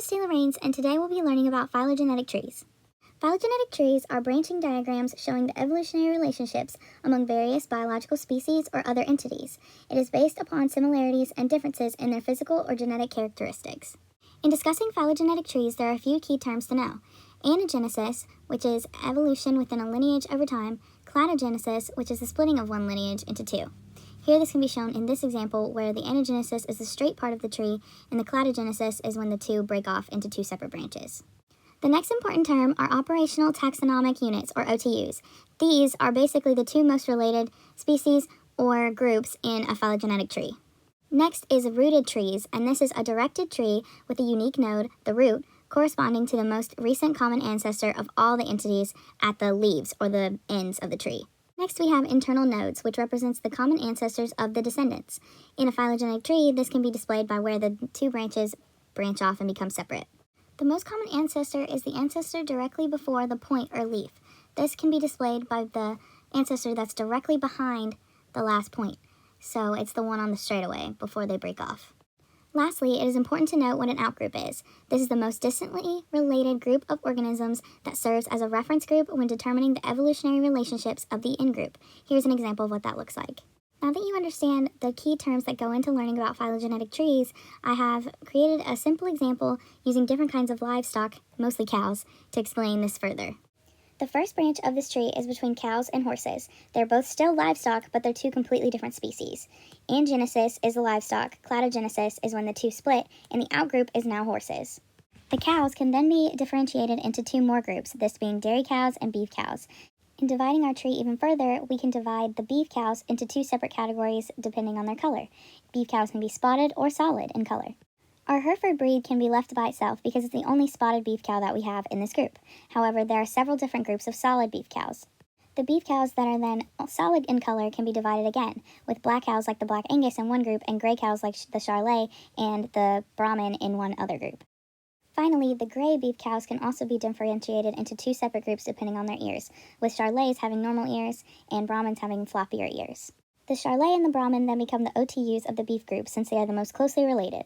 is Taylor Rains, and today we'll be learning about phylogenetic trees. Phylogenetic trees are branching diagrams showing the evolutionary relationships among various biological species or other entities. It is based upon similarities and differences in their physical or genetic characteristics. In discussing phylogenetic trees, there are a few key terms to know. Anagenesis, which is evolution within a lineage over time, cladogenesis, which is the splitting of one lineage into two. Here this can be shown in this example where the anagenesis is the straight part of the tree and the cladogenesis is when the two break off into two separate branches. The next important term are operational taxonomic units, or OTUs. These are basically the two most related species or groups in a phylogenetic tree. Next is rooted trees, and this is a directed tree with a unique node, the root, corresponding to the most recent common ancestor of all the entities at the leaves, or the ends of the tree. Next, we have internal nodes, which represents the common ancestors of the descendants. In a phylogenetic tree, this can be displayed by where the two branches branch off and become separate. The most common ancestor is the ancestor directly before the point or leaf. This can be displayed by the ancestor that's directly behind the last point. So it's the one on the straightaway before they break off. Lastly, it is important to note what an outgroup is. This is the most distantly related group of organisms that serves as a reference group when determining the evolutionary relationships of the in-group. Here's an example of what that looks like. Now that you understand the key terms that go into learning about phylogenetic trees, I have created a simple example using different kinds of livestock, mostly cows, to explain this further. The first branch of this tree is between cows and horses. They're both still livestock, but they're two completely different species. Angenesis is the livestock, cladogenesis is when the two split, and the outgroup is now horses. The cows can then be differentiated into two more groups, this being dairy cows and beef cows. In dividing our tree even further, we can divide the beef cows into two separate categories depending on their color. Beef cows can be spotted or solid in color. Our Hereford breed can be left by itself because it's the only spotted beef cow that we have in this group. However, there are several different groups of solid beef cows. The beef cows that are then solid in color can be divided again, with black cows like the Black Angus in one group and gray cows like the Charolais and the Brahman in one other group. Finally, the gray beef cows can also be differentiated into two separate groups depending on their ears, with Charolais having normal ears and Brahmans having floppier ears. The Charolais and the Brahman then become the OTUs of the beef group since they are the most closely related.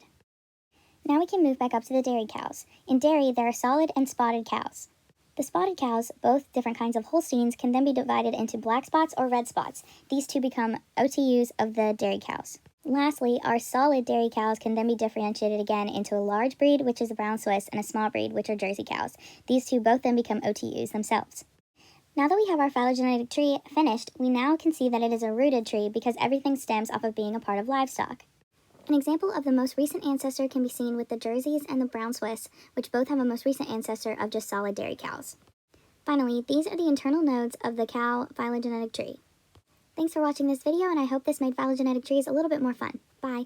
Now we can move back up to the dairy cows. In dairy, there are solid and spotted cows. The spotted cows, both different kinds of Holsteins, can then be divided into black spots or red spots. These two become OTUs of the dairy cows. Lastly, our solid dairy cows can then be differentiated again into a large breed, which is a brown Swiss, and a small breed, which are Jersey cows. These two both then become OTUs themselves. Now that we have our phylogenetic tree finished, we now can see that it is a rooted tree because everything stems off of being a part of livestock. An example of the most recent ancestor can be seen with the Jerseys and the brown Swiss, which both have a most recent ancestor of just solid dairy cows. Finally, these are the internal nodes of the cow phylogenetic tree. Thanks for watching this video, and I hope this made phylogenetic trees a little bit more fun. Bye!